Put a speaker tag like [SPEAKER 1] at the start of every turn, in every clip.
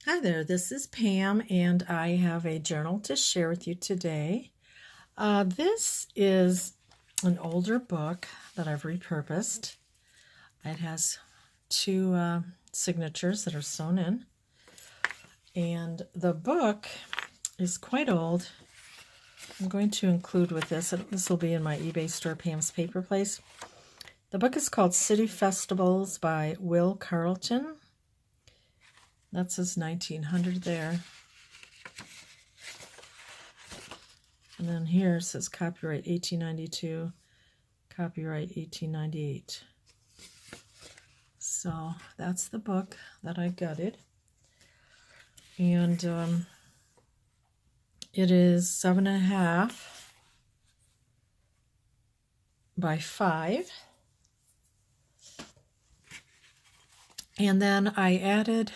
[SPEAKER 1] Hi there, this is Pam, and I have a journal to share with you today. This is an older book that I've repurposed. It has two signatures that are sewn in, and the book is quite old. I'm going to include with this will be in my eBay store, Pam's Paper Place. The book is called City Festivals by Will Carleton. That says 1900 there. And then here it says copyright 1892, copyright 1898. So that's the book that I gutted. And it is 7.5 by 5. And then I added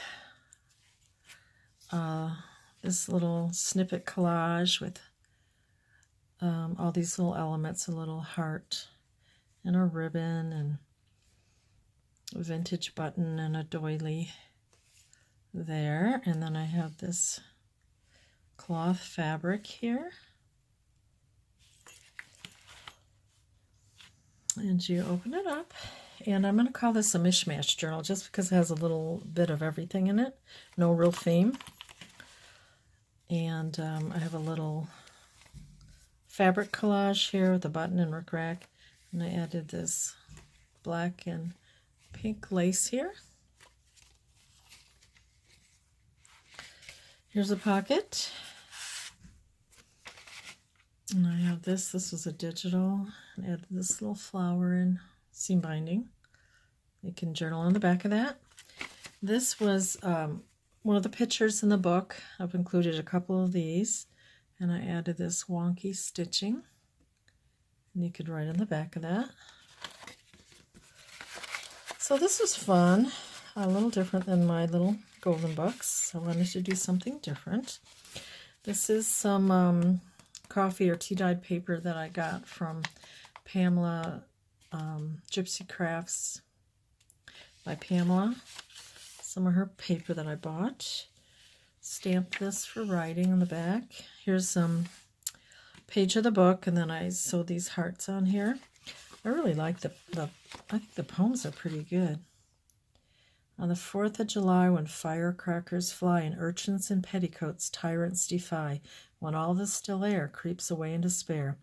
[SPEAKER 1] this little snippet collage with all these little elements, a little heart and a ribbon and a vintage button and a doily there. And then I have this cloth fabric here. And you open it up. And I'm going to call this a Mish Mash journal just because it has a little bit of everything in it. No real theme. And I have a little fabric collage here with a button and rickrack. And I added this black and pink lace here. Here's a pocket. And I have this. This was a digital. I added this little flower in seam binding. You can journal on the back of that. This was one of the pictures in the book. I've included a couple of these. And I added this wonky stitching. And you could write on the back of that. So this was fun. A little different than my little golden books. I wanted to do something different. This is some coffee or tea-dyed paper that I got from Pamela Gypsy Crafts by Pamela. Some of her paper that I bought. Stamped this for writing on the back. Here's some page of the book, and then I sewed these hearts on here. I really like I think the poems are pretty good. On the 4th of July, when firecrackers fly and urchins in petticoats tyrants defy, when all the still air creeps away in despair.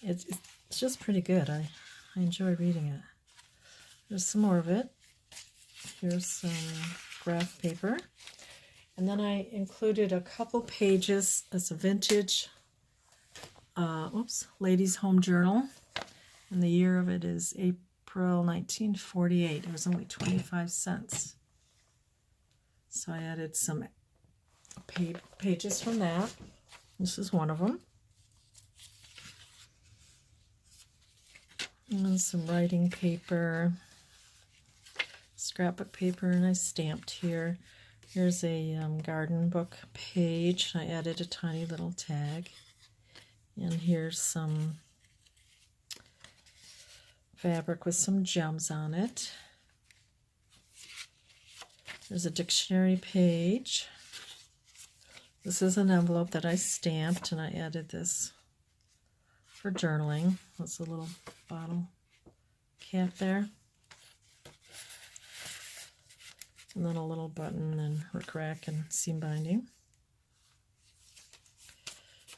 [SPEAKER 1] It's just pretty good. I enjoy reading it. There's some more of it. Here's some graph paper. And then I included a couple pages as a vintage ladies' home journal. And the year of it is April 1948. It was only 25 cents. So I added some pages from that. This is one of them. And some writing paper, scrapbook paper, and I stamped here. Here's a garden book page. I added a tiny little tag. And here's some fabric with some gems on it. There's a dictionary page. This is an envelope that I stamped, and I added this for journaling. That's a little bottle cap there. And then a little button and rickrack and seam binding.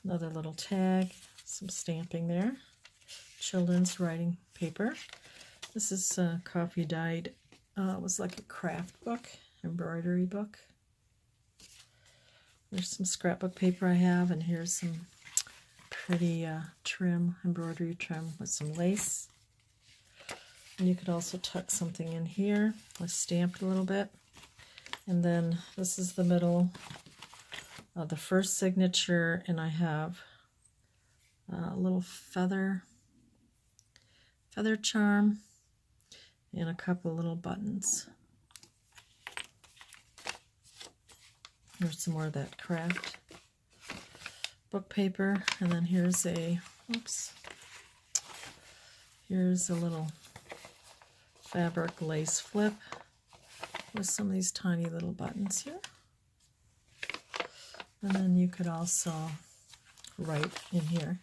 [SPEAKER 1] Another little tag, some stamping there. Children's writing paper. This is coffee dyed. It was like a craft book, embroidery book. There's some scrapbook paper I have, and here's some pretty trim, embroidery trim with some lace. And you could also tuck something in here. I stamped a little bit. And then this is the middle of the first signature, and I have a little feather charm and a couple little buttons. Here's some more of that craft book paper, and then here's here's a little fabric lace flip with some of these tiny little buttons here. And then you could also write in here.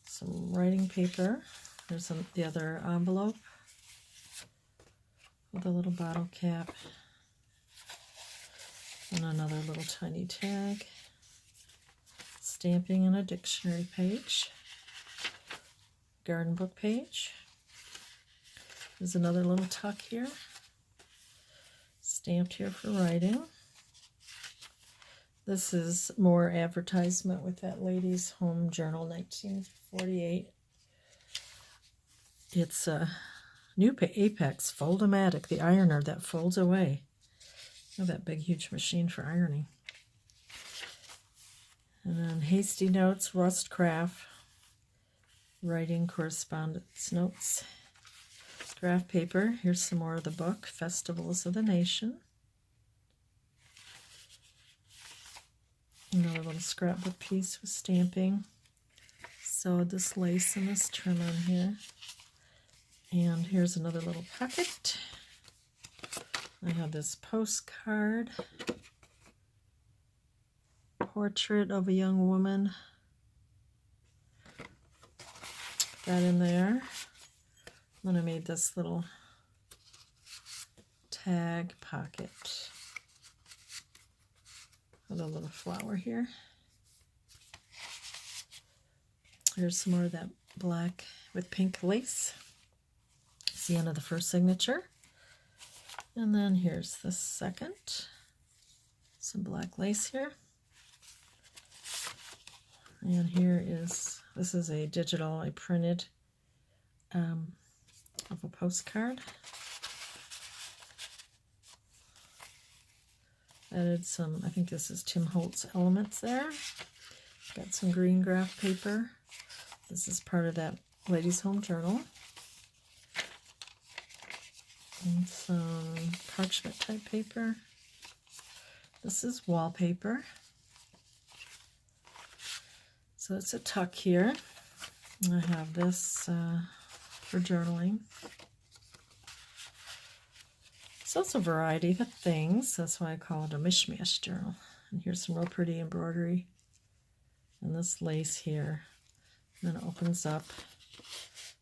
[SPEAKER 1] Some writing paper. There's the other envelope with a little bottle cap. And another little tiny tag. Stamping and a dictionary page. Garden book page. There's another little tuck here. Stamped here for writing. This is more advertisement with that Ladies' Home Journal 1948. It's a new Apex Fold-O-Matic, the ironer that folds away. Look at that big, huge machine for ironing. And then Hasty Notes, Rust Craft, Writing Correspondence Notes. Graph paper. Here's some more of the book, Festivals of the Nation. Another little scrapbook piece with stamping. Sewed this lace and this trim on here. And here's another little pocket. I have this postcard. Portrait of a young woman. That in there. Then I made this little tag pocket with a little flower here. Here's some more of that black with pink lace. It's the end of the first signature. And then here's the second. Some black lace here. And here is, this is a digital, I printed of a postcard. Added some, I think this is Tim Holtz Elements there. Got some green graph paper. This is part of that Ladies' Home Journal. And some parchment type paper. This is wallpaper. So it's a tuck here. I have this for journaling. So it's a variety of things. That's why I call it a Mish Mash journal. And here's some real pretty embroidery. And this lace here. And then it opens up.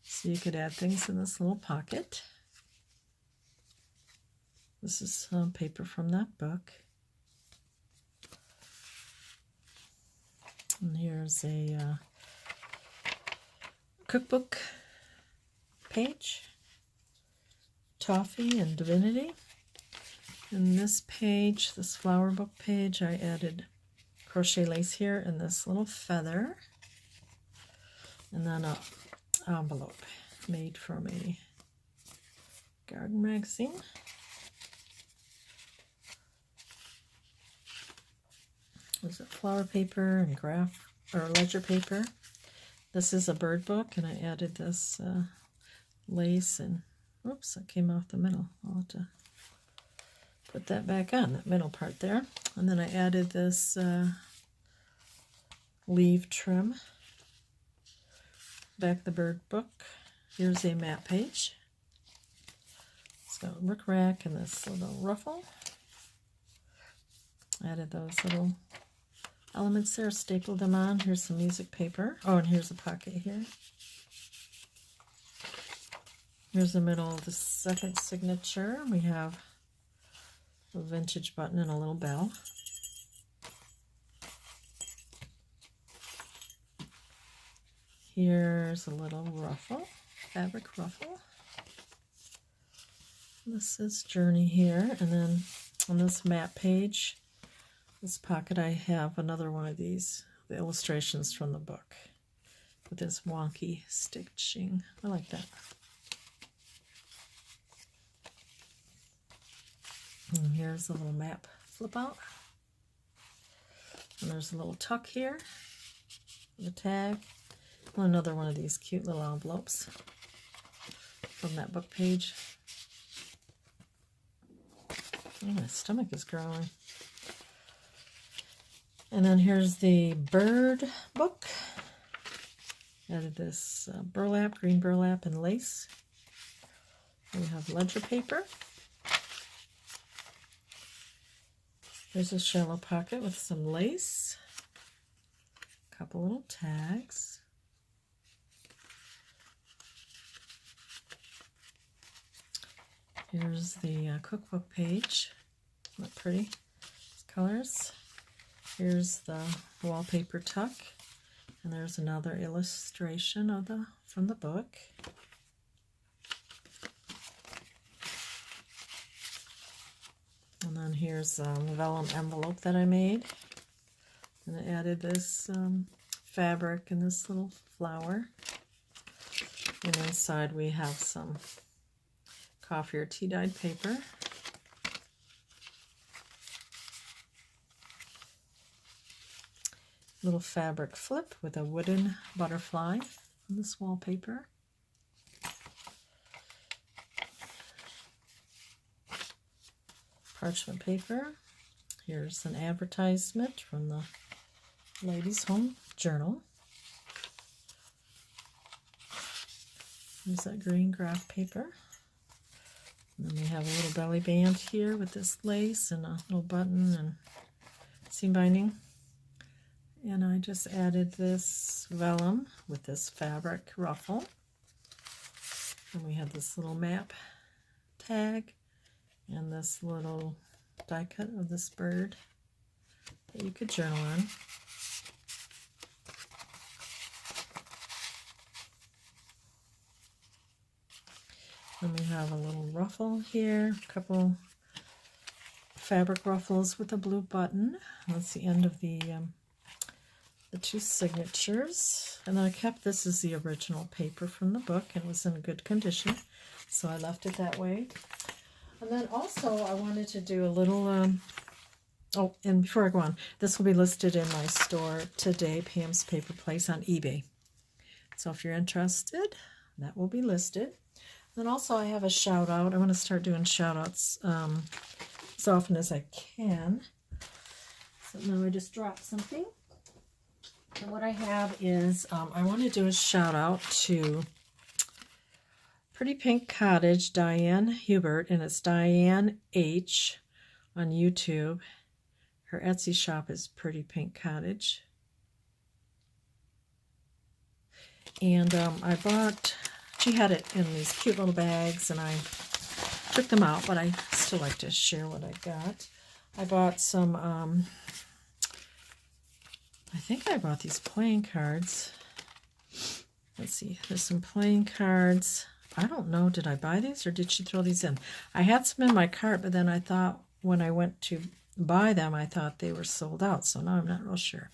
[SPEAKER 1] So you could add things in this little pocket. This is some paper from that book. And here's a cookbook page, Toffee and Divinity. And this page, this flower book page, I added crochet lace here and this little feather. And then an envelope made from a garden magazine. There's a flower paper and graph or ledger paper. This is a bird book, and I added this lace, and oops, it came off the middle. I'll have to put that back on, that middle part there. And then I added this leaf trim. Back of the bird book. Here's a map page. It's got rickrack and this little ruffle. Added those little elements there, stapled them on. Here's some music paper. Oh, and here's a pocket here. Here's the middle of the second signature. We have a vintage button and a little bell. Here's a little ruffle, fabric ruffle. This is Journey here, and then on this map page, this pocket, I have another one of these, the illustrations from the book, with this wonky stitching. I like that. And here's a little map flip out. And there's a little tuck here, the tag. And another one of these cute little envelopes from that book page. Oh, my stomach is growling. And then here's the bird book. Added this burlap, green burlap, and lace. We have ledger paper. There's a shallow pocket with some lace, a couple little tags. Here's the cookbook page. Isn't that pretty? These colors. Here's the wallpaper tuck, and there's another illustration of from the book. And then here's a vellum envelope that I made, and I added this fabric and this little flower. And inside we have some coffee or tea dyed paper. Little fabric flip with a wooden butterfly on this wallpaper. Parchment paper. Here's an advertisement from the Ladies' Home Journal. There's that green graph paper. And then we have a little belly band here with this lace and a little button and seam binding. And I just added this vellum with this fabric ruffle. And we have this little map tag and this little die cut of this bird that you could journal on. Then we have a little ruffle here, a couple fabric ruffles with a blue button. That's the end of the two signatures. And then I kept this as the original paper from the book, and it was in good condition, so I left it that way. And then also I wanted to do a little, oh, and before I go on, this will be listed in my store today, Pam's Paper Place on eBay. So if you're interested, that will be listed. Then also I have a shout out. I want to start doing shout outs as often as I can. So now I just dropped something. And what I have is I want to do a shout out to Pretty Pink Cottage, Diane Hubert, and it's Diane H on YouTube. Her Etsy shop is Pretty Pink Cottage. And I bought, she had it in these cute little bags, and I took them out, but I still like to share what I got. I bought some, I think I bought these playing cards. Let's see, there's some playing cards. I don't know, did I buy these or did she throw these in? I had some in my cart, but then I thought when I went to buy them, I thought they were sold out, so now I'm not real sure.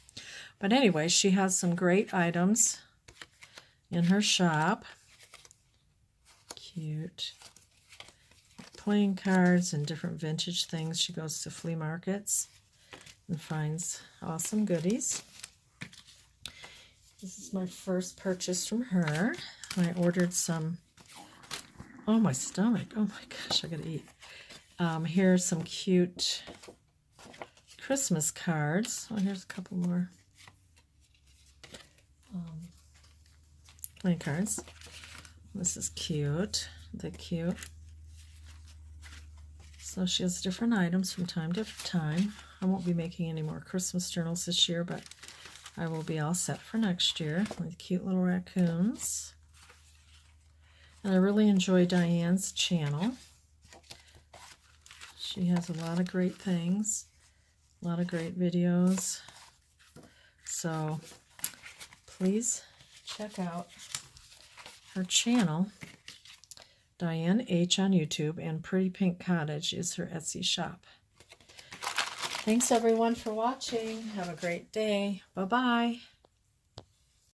[SPEAKER 1] But anyway, she has some great items in her shop. Cute. Playing cards and different vintage things. She goes to flea markets and finds awesome goodies. This is my first purchase from her. I ordered some, oh my stomach, oh my gosh, I gotta eat. Here's some cute Christmas cards. Oh, here's a couple more playing cards. This is cute, they're cute. So she has different items from time to time. I won't be making any more Christmas journals this year, but I will be all set for next year with cute little raccoons. And I really enjoy Diane's channel. She has a lot of great things, a lot of great videos. So please check out her channel, Diane H on YouTube, and Pretty Pink Cottage is her Etsy shop. Thanks everyone for watching. Have a great day. Bye-bye.